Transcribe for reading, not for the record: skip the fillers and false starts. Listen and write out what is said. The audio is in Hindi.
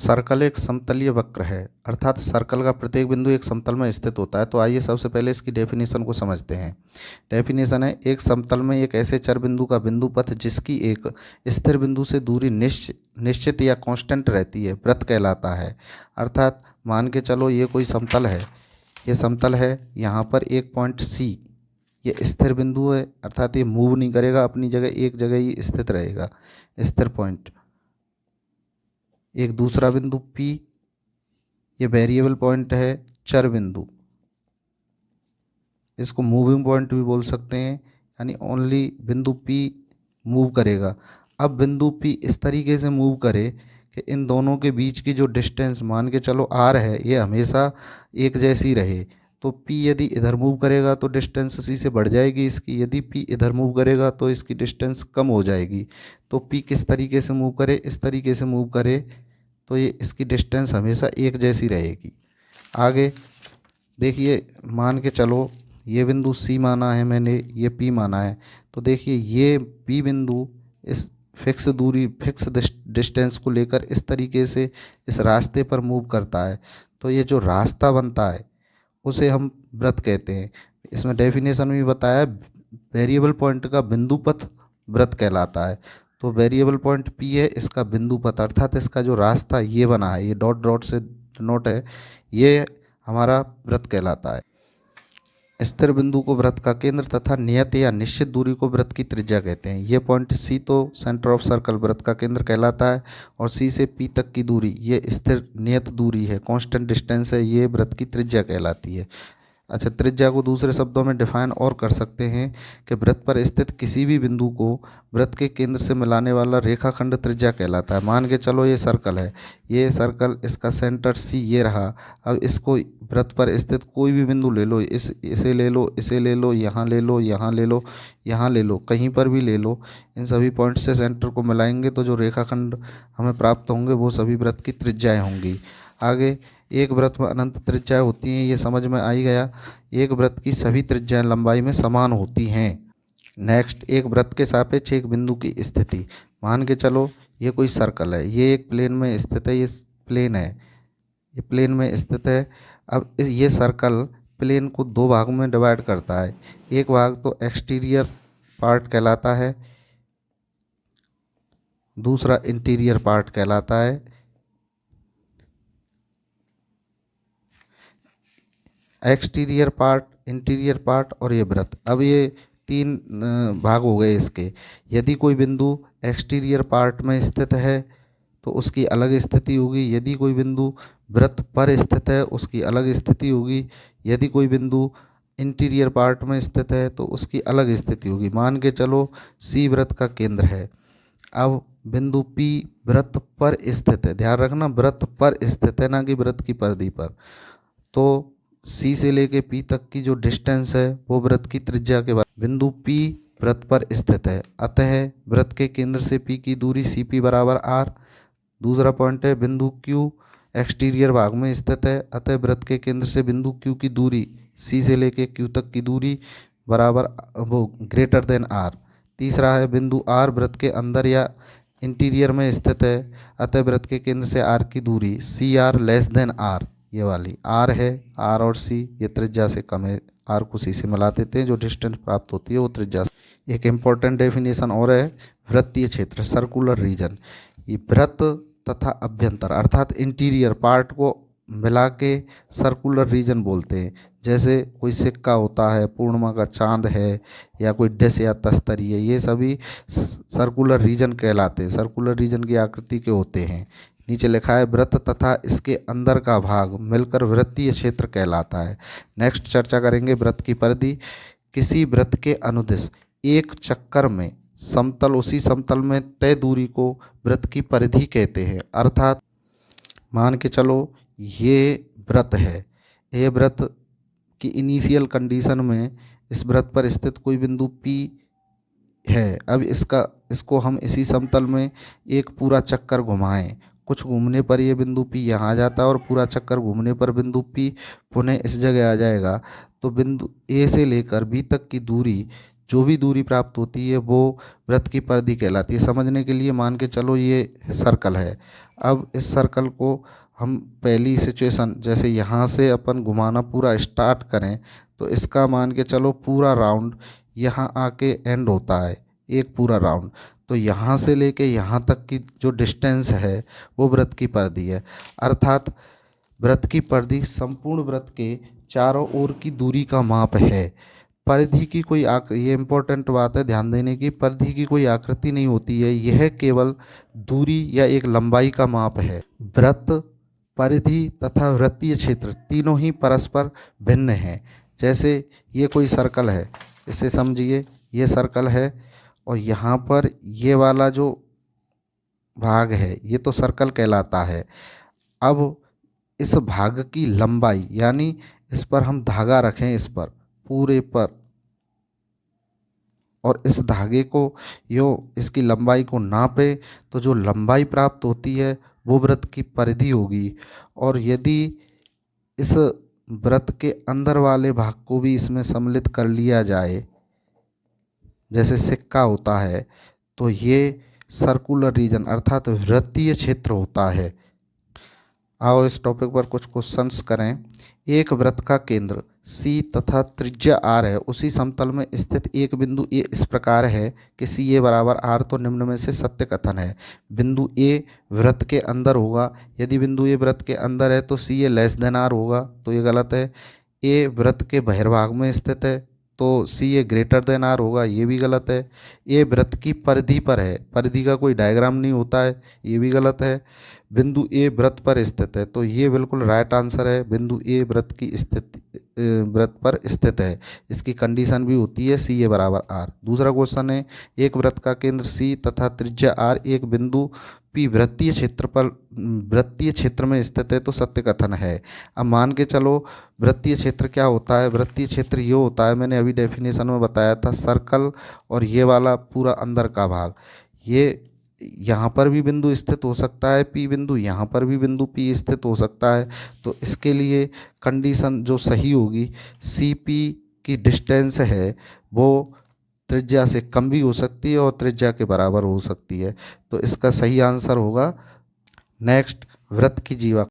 सर्कल एक समतलीय वक्र है, अर्थात सर्कल का प्रत्येक बिंदु एक समतल में स्थित होता है। तो आइए सबसे पहले इसकी डेफिनेशन को समझते हैं। डेफिनेशन है, एक समतल में एक ऐसे चर बिंदु का बिंदु पथ जिसकी एक स्थिर बिंदु से दूरी निश्चित या कांस्टेंट रहती है वृत्त कहलाता है। अर्थात मान के चलो ये कोई समतल है, ये समतल है, यहाँ पर एक पॉइंट सी ये स्थिर बिंदु है, अर्थात ये मूव नहीं करेगा, अपनी जगह एक जगह ही स्थित रहेगा, स्थिर पॉइंट। एक दूसरा बिंदु P ये वेरिएबल पॉइंट है, चर बिंदु, इसको मूविंग पॉइंट भी बोल सकते हैं, यानी ओनली बिंदु P मूव करेगा। अब बिंदु P इस तरीके से मूव करे कि इन दोनों के बीच की जो डिस्टेंस मान के चलो R है ये हमेशा एक जैसी रहे। तो P यदि इधर मूव करेगा तो डिस्टेंस C से बढ़ जाएगी इसकी, यदि P इधर मूव करेगा तो इसकी डिस्टेंस कम हो जाएगी। तो P किस तरीके से मूव करे, इस तरीके से मूव करे तो ये इसकी डिस्टेंस हमेशा एक जैसी रहेगी। आगे देखिए, मान के चलो ये बिंदु C माना है मैंने, ये P माना है, तो देखिए ये P बिंदु इस फिक्स दूरी फिक्स डिस्टेंस को लेकर इस तरीके से इस रास्ते पर मूव करता है। तो ये जो रास्ता बनता है उसे हम वृत्त कहते हैं। इसमें डेफिनेशन में बताया, वेरिएबल पॉइंट का बिंदु पथ वृत्त कहलाता है। तो वेरिएबल पॉइंट P है, इसका बिंदु पथ अर्थात इसका जो रास्ता ये बना है, ये डॉट डॉट से नोट है, ये हमारा वृत्त कहलाता है। स्थिर बिंदु को वृत्त का केंद्र तथा नियत या निश्चित दूरी को वृत्त की त्रिज्या कहते हैं। ये पॉइंट C तो सेंटर ऑफ सर्कल वृत्त का केंद्र कहलाता है, और C से P तक की दूरी ये स्थिर नियत दूरी है, कांस्टेंट डिस्टेंस है, ये वृत्त की त्रिज्या कहलाती है। अच्छा, त्रिज्या को दूसरे शब्दों में डिफाइन और कर सकते हैं कि वृत्त पर स्थित किसी भी बिंदु को वृत्त के केंद्र से मिलाने वाला रेखाखंड त्रिज्या कहलाता है। मान के चलो ये सर्कल है, ये सर्कल, इसका सेंटर C ये रहा। अब इसको वृत्त पर स्थित कोई भी बिंदु ले लो, इसे ले लो, इसे ले लो, यहाँ ले लो, यहाँ ले लो, यहाँ ले लो, कहीं पर भी ले लो, इन सभी पॉइंट से सेंटर को मिलाएंगे तो जो रेखाखंड हमें प्राप्त होंगे वो सभी वृत्त की त्रिज्याएँ होंगी। आगे, एक वृत्त में अनंत त्रिज्याएं होती हैं, ये समझ में आई गया। एक वृत्त की सभी त्रिज्याएं लंबाई में समान होती हैं। नेक्स्ट, एक वृत्त के सापेक्ष एक बिंदु की स्थिति। मान के चलो ये कोई सर्कल है, ये एक प्लेन में स्थित है, ये प्लेन है, ये प्लेन में स्थित है। अब ये सर्कल प्लेन को दो भागों में डिवाइड करता है। एक भाग तो एक्सटीरियर पार्ट कहलाता है, दूसरा इंटीरियर पार्ट कहलाता है। एक्सटीरियर पार्ट, इंटीरियर पार्ट और ये वृत्त, अब ये तीन भाग हो गए इसके। यदि कोई बिंदु एक्सटीरियर पार्ट में स्थित है तो उसकी अलग स्थिति होगी, यदि कोई बिंदु वृत्त पर स्थित है उसकी अलग स्थिति होगी, यदि कोई बिंदु इंटीरियर पार्ट में स्थित है तो उसकी अलग स्थिति होगी। मान के चलो C वृत्त का केंद्र है। अब बिंदु P वृत्त पर स्थित है, ध्यान रखना वृत्त पर स्थित है, ना कि वृत्त की परिधि पर। तो C से लेके P तक की जो डिस्टेंस है वो वृत्त की त्रिज्या के बराबर। बिंदु P वृत्त पर स्थित है, अतः वृत्त के केंद्र से P की दूरी CP बराबर R। दूसरा पॉइंट है, बिंदु Q एक्सटीरियर भाग में स्थित है, अतः वृत्त के केंद्र से बिंदु Q की दूरी C से लेके Q तक की दूरी बराबर वो ग्रेटर देन R। तीसरा है, बिंदु R वृत्त के अंदर या इंटीरियर में स्थित है, अतः वृत्त के केंद्र से R की दूरी CR लेस देन R। ये वाली R है, R और C ये त्रिज्या से कम है, R को C से मिला देते हैं, जो डिस्टेंस प्राप्त होती है वो त्रिज्या से। एक इम्पॉर्टेंट डेफिनेशन और है, वृत्तीय क्षेत्र सर्कुलर रीजन। ये वृत्त तथा अभ्यंतर अर्थात इंटीरियर पार्ट को मिला के सर्कुलर रीजन बोलते हैं। जैसे कोई सिक्का होता है, पूर्णिमा का चांद है, या कोई डिश या तस्तरी है, ये सभी सर्कुलर रीजन कहलाते हैं, सर्कुलर रीजन की आकृति के होते हैं। नीचे लिखा है, वृत्त तथा इसके अंदर का भाग मिलकर वृत्तीय क्षेत्र कहलाता है। नेक्स्ट चर्चा करेंगे वृत्त की परिधि। किसी वृत्त के अनुदिश एक चक्कर में समतल उसी समतल में तय दूरी को वृत्त की परिधि कहते हैं। अर्थात मान के चलो ये वृत्त है, ये वृत्त की इनिशियल कंडीशन में इस वृत्त पर स्थित कोई बिंदु P है। अब इसको हम इसी समतल में एक पूरा चक्कर घुमाएं, कुछ घूमने पर ये बिंदु P यहाँ आ जाता है और पूरा चक्कर घूमने पर बिंदु P पुनः इस जगह आ जाएगा। तो बिंदु A से लेकर B तक की दूरी जो भी दूरी प्राप्त होती है वो वृत्त की परिधि कहलाती है। समझने के लिए मान के चलो ये सर्कल है। अब इस सर्कल को हम पहली सिचुएशन जैसे यहाँ से अपन घुमाना पूरा स्टार्ट करें तो इसका मान के चलो पूरा राउंड यहाँ आके एंड होता है, एक पूरा राउंड। तो यहाँ से लेके यहाँ तक की जो डिस्टेंस है वो वृत्त की परिधि है। अर्थात वृत्त की परिधि संपूर्ण वृत्त के चारों ओर की दूरी का माप है। परिधि की कोई ये इम्पोर्टेंट बात है ध्यान देने की, परिधि की कोई आकृति नहीं होती है, यह केवल दूरी या एक लंबाई का माप है। वृत्त, परिधि तथा वृत्तीय क्षेत्र तीनों ही परस्पर भिन्न हैं। जैसे ये कोई सर्कल है, इसे समझिए, ये सर्कल है और यहाँ पर ये वाला जो भाग है ये तो सर्कल कहलाता है। अब इस भाग की लंबाई यानी इस पर हम धागा रखें, इस पर पूरे पर, और इस धागे को यो इसकी लंबाई को नापें तो जो लंबाई प्राप्त होती है वो वृत्त की परिधि होगी। और यदि इस वृत्त के अंदर वाले भाग को भी इसमें सम्मिलित कर लिया जाए, जैसे सिक्का होता है, तो ये सर्कुलर रीजन अर्थात वृत्तीय क्षेत्र होता है। आओ इस टॉपिक पर कुछ क्वेश्चंस करें। एक वृत्त का केंद्र C तथा त्रिज्या R है, उसी समतल में स्थित एक बिंदु A इस प्रकार है कि CA बराबर R, तो निम्न में से सत्य कथन है। बिंदु A वृत्त के अंदर होगा, यदि बिंदु A वृत्त के अंदर है तो CA लेस देन R होगा, तो ये गलत है। A वृत्त के बहिर्भाग में स्थित है तो CA ग्रेटर देन R होगा, ये भी गलत है। A वृत्त की परिधि पर है, परिधि का कोई डायग्राम नहीं होता है, ये भी गलत है। बिंदु A वृत्त पर स्थित है, तो ये बिल्कुल राइट आंसर है। बिंदु A वृत्त की स्थिति वृत्त पर स्थित है, इसकी कंडीशन भी होती है CA बराबर R। दूसरा क्वेश्चन है, एक वृत्त का केंद्र C तथा त्रिज्या R एक बिंदु P वृत्तीय क्षेत्र में स्थित है, तो सत्य कथन है। अब मान के चलो वृत्तीय क्षेत्र क्या होता है। वृत्तीय क्षेत्र ये होता है, मैंने अभी डेफिनेशन में बताया था, सर्कल और ये वाला पूरा अंदर का भाग, ये यहाँ पर भी बिंदु स्थित हो सकता है P बिंदु, यहाँ पर भी बिंदु P स्थित हो सकता है। तो इसके लिए कंडीशन जो सही होगी, CP की डिस्टेंस है वो त्रिज्या से कम भी हो सकती है और त्रिज्या के बराबर हो सकती है, तो इसका सही आंसर होगा नेक्स्ट वृत्त की जीवा।